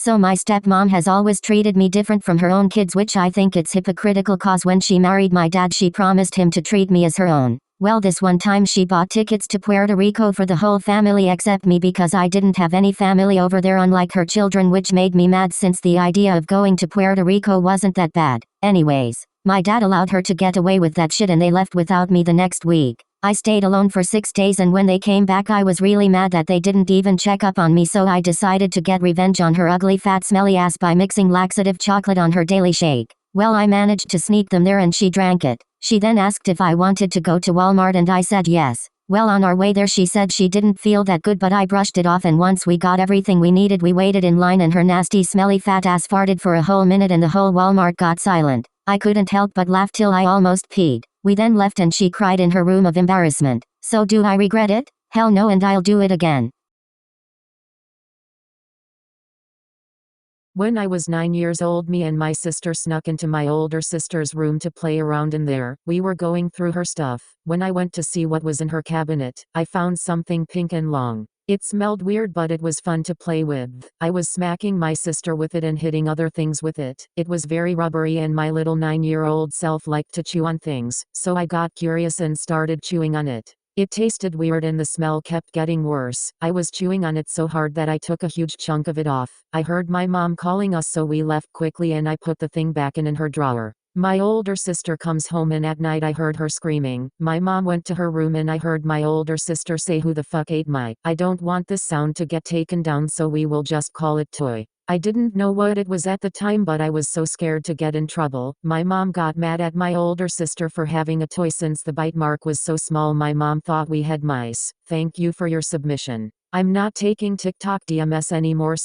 So my stepmom has always treated me different from her own kids, which I think it's hypocritical, cause when she married my dad she promised him to treat me as her own. Well, this one time she bought tickets to Puerto Rico for the whole family except me because I didn't have any family over there, unlike her children, which made me mad since the idea of going to Puerto Rico wasn't that bad. Anyways, my dad allowed her to get away with that shit and they left without me the next week. I stayed alone for 6 days and when they came back I was really mad that they didn't even check up on me, so I decided to get revenge on her ugly fat smelly ass by mixing laxative chocolate on her daily shake. Well, I managed to sneak them there and she drank it. She then asked if I wanted to go to Walmart and I said yes. Well, on our way there she said she didn't feel that good, but I brushed it off, and once we got everything we needed we waited in line and her nasty smelly fat ass farted for a whole minute and the whole Walmart got silent. I couldn't help but laugh till I almost peed. We then left and she cried in her room of embarrassment. So do I regret it? Hell no, and I'll do it again. When I was 9 years old, me and my sister snuck into my older sister's room to play around in there. We were going through her stuff. When I went to see what was in her cabinet, I found something pink and long. It smelled weird, but it was fun to play with. I was smacking my sister with it and hitting other things with it. It was very rubbery and my little 9-year-old self liked to chew on things, so I got curious and started chewing on it. It tasted weird and the smell kept getting worse. I was chewing on it so hard that I took a huge chunk of it off. I heard my mom calling us, so we left quickly and I put the thing back in her drawer. My older sister comes home and at night I heard her screaming. My mom went to her room and I heard my older sister say, "Who the fuck ate my?" I don't want this sound to get taken down, so we will just call it toy. I didn't know what it was at the time, but I was so scared to get in trouble. My mom got mad at my older sister for having a toy since the bite mark was so small. My mom thought we had mice. Thank you for your submission. I'm not taking TikTok DMS anymore,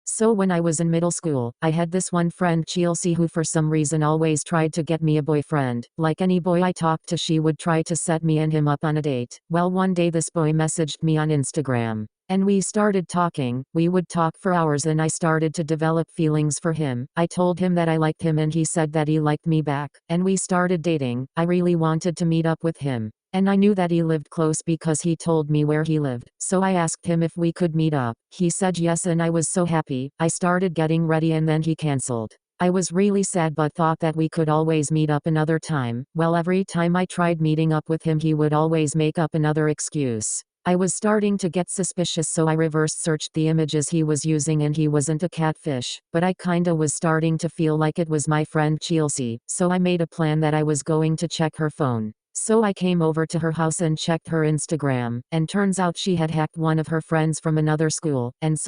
So when I was in middle school, I had this one friend Chelsea who for some reason always tried to get me a boyfriend. Like any boy I talked to, she would try to set me and him up on a date. Well, one day this boy messaged me on Instagram. And we started talking. We would talk for hours and I started to develop feelings for him. I told him that I liked him and he said that he liked me back. And we started dating. I really wanted to meet up with him. And I knew that he lived close because he told me where he lived. So I asked him if we could meet up. He said yes and I was so happy. I started getting ready and then he canceled. I was really sad but thought that we could always meet up another time. Well, every time I tried meeting up with him he would always make up another excuse. I was starting to get suspicious, so I reverse searched the images he was using and he wasn't a catfish, but I kinda was starting to feel like it was my friend Chelsea, so I made a plan that I was going to check her phone. So I came over to her house and checked her Instagram, and turns out she had hacked one of her friends from another school, and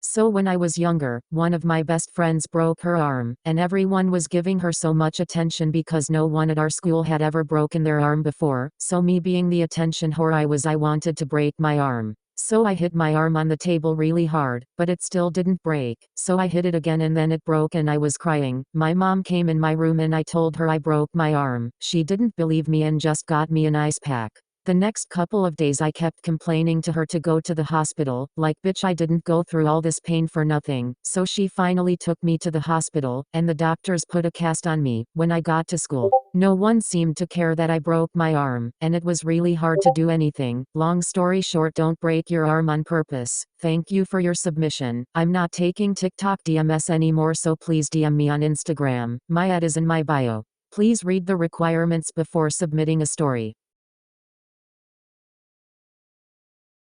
So when I was younger, one of my best friends broke her arm, and everyone was giving her so much attention because no one at our school had ever broken their arm before, so me being the attention whore I wanted to break my arm. So I hit my arm on the table really hard, but it still didn't break, so I hit it again and then it broke and I was crying. My mom came in my room and I told her I broke my arm. She didn't believe me and just got me an ice pack. The next couple of days I kept complaining to her to go to the hospital, like bitch I didn't go through all this pain for nothing, so she finally took me to the hospital, and the doctors put a cast on me. When I got to school, no one seemed to care that I broke my arm, and it was really hard to do anything. Long story short, don't break your arm on purpose. Thank you for your submission. I'm not taking TikTok DMS anymore, so please DM me on Instagram. My ad is in my bio. Please read the requirements before submitting a story.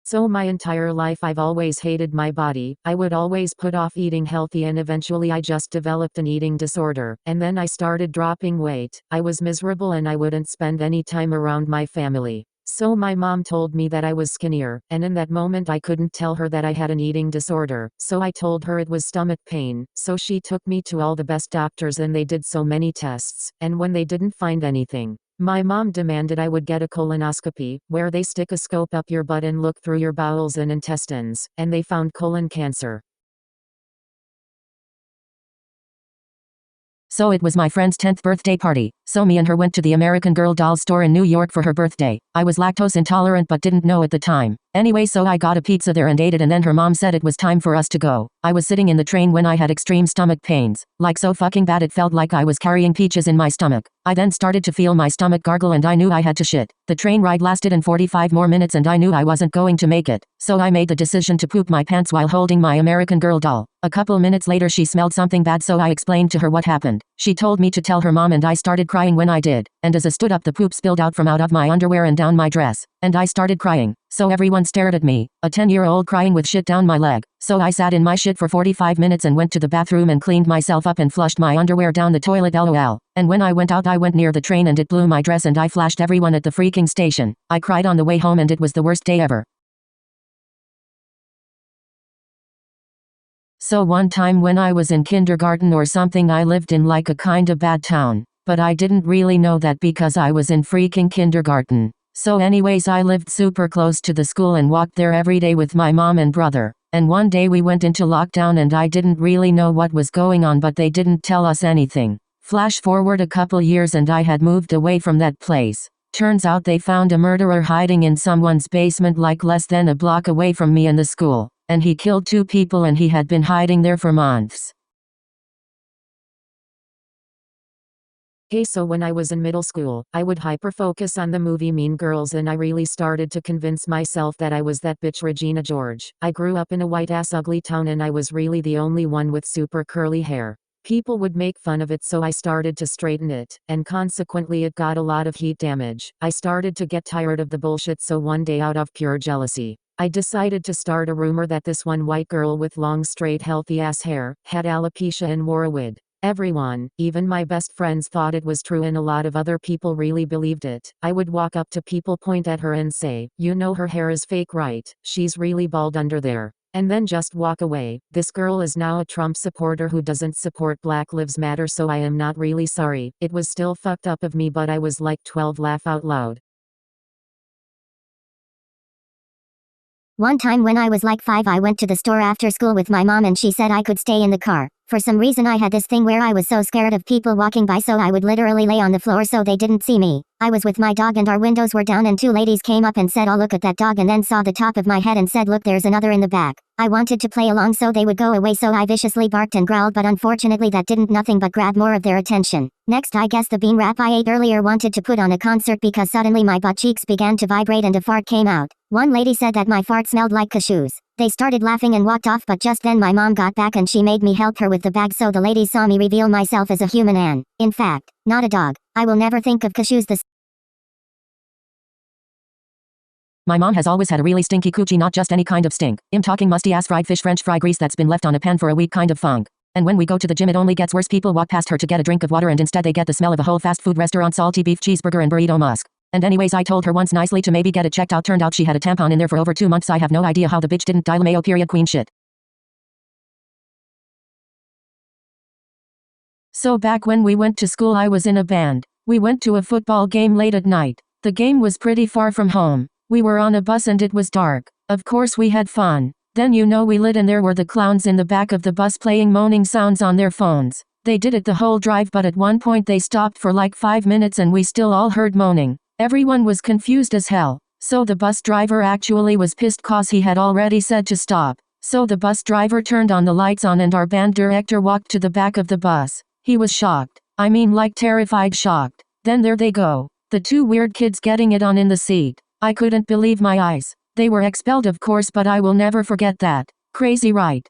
So my entire life I've always hated my body. I would always put off eating healthy and eventually I just developed an eating disorder. And then I started dropping weight. I was miserable and I wouldn't spend any time around my family. So my mom told me that I was skinnier, and in that moment I couldn't tell her that I had an eating disorder. So I told her it was stomach pain. So she took me to all the best doctors and they did so many tests. And when they didn't find anything, my mom demanded I would get a colonoscopy, where they stick a scope up your butt and look through your bowels and intestines, and they found colon cancer. So it was my friend's 10th birthday party, so me and her went to the American Girl doll store in New York for her birthday. I was lactose intolerant but didn't know at the time. Anyway, so I got a pizza there and ate it, and then her mom said it was time for us to go. I was sitting in the train when I had extreme stomach pains, like so fucking bad it felt like I was carrying peaches in my stomach. I then started to feel my stomach gargle and I knew I had to shit. The train ride lasted in 45 more minutes and I knew I wasn't going to make it, so I made the decision to poop my pants while holding my American Girl doll. A couple minutes later she smelled something bad, so I explained to her what happened. She told me to tell her mom and I started crying when I did, and as I stood up the poop spilled out from out of my underwear and down my dress, and I started crying, so everyone stared at me, a 10-year-old crying with shit down my leg. So I sat in my shit for 45 minutes and went to the bathroom and cleaned myself up and flushed my underwear down the toilet, lol. And when I went out I went near the train and it blew my dress and I flashed everyone at the freaking station. I cried on the way home and it was the worst day ever. So one time when I was in kindergarten or something I lived in like a kinda bad town, but I didn't really know that because I was in freaking kindergarten. So anyways I lived super close to the school and walked there every day with my mom and brother. And one day we went into lockdown and I didn't really know what was going on, but they didn't tell us anything. Flash forward a couple years and I had moved away from that place. Turns out they found a murderer hiding in someone's basement like less than a block away from me in the school. And he killed 2 people and he had been hiding there for months. Hey, so when I was in middle school, I would hyper-focus on the movie Mean Girls and I really started to convince myself that I was that bitch Regina George. I grew up in a white-ass ugly town and I was really the only one with super curly hair. People would make fun of it, so I started to straighten it, and consequently it got a lot of heat damage. I started to get tired of the bullshit, so one day out of pure jealousy, I decided to start a rumor that this one white girl with long straight healthy ass hair, had alopecia and wore a wig. Everyone, even my best friends, thought it was true and a lot of other people really believed it. I would walk up to people, point at her and say, "You know her hair is fake, right? She's really bald under there." And then just walk away. This girl is now a Trump supporter who doesn't support Black Lives Matter, so I am not really sorry. It was still fucked up of me, but I was like 12, laugh out loud. One time when I was like 5, I went to the store after school with my mom and she said I could stay in the car. For some reason I had this thing where I was so scared of people walking by, so I would literally lay on the floor so they didn't see me. I was with my dog and our windows were down and 2 ladies came up and said, "Oh, look at that dog," and then saw the top of my head and said, "Look, there's another in the back." I wanted to play along so they would go away, so I viciously barked and growled, but unfortunately that didn't nothing but grab more of their attention. Next, I guess the bean wrap I ate earlier wanted to put on a concert because suddenly my butt cheeks began to vibrate and a fart came out. One lady said that my fart smelled like cashews. They started laughing and walked off, but just then my mom got back and she made me help her with the bag, so the ladies saw me reveal myself as a human and, in fact, not a dog. I will never think of cashews the My mom has always had a really stinky coochie, not just any kind of stink. I'm talking musty ass fried fish French fry grease that's been left on a pan for a week kind of funk. And when we go to the gym it only gets worse. People walk past her to get a drink of water and instead they get the smell of a whole fast food restaurant salty beef cheeseburger and burrito musk. And anyways, I told her once nicely to maybe get it checked out. Turned out she had a tampon in there for over 2 months. I have no idea how the bitch didn't die. LMAO period queen shit. So back when we went to school I was in a band. We went to a football game late at night. The game was pretty far from home. We were on a bus and it was dark. Of course we had fun. Then we lit and there were the clowns in the back of the bus playing moaning sounds on their phones. They did it the whole drive, but at one point they stopped for like 5 minutes and we still all heard moaning. Everyone was confused as hell. So the bus driver actually was pissed cause he had already said to stop. So the bus driver turned on the lights on and our band director walked to the back of the bus. He was shocked. I mean like terrified shocked. Then there they go. The 2 weird kids getting it on in the seat. I couldn't believe my eyes. They were expelled of course, but I will never forget that. Crazy, right?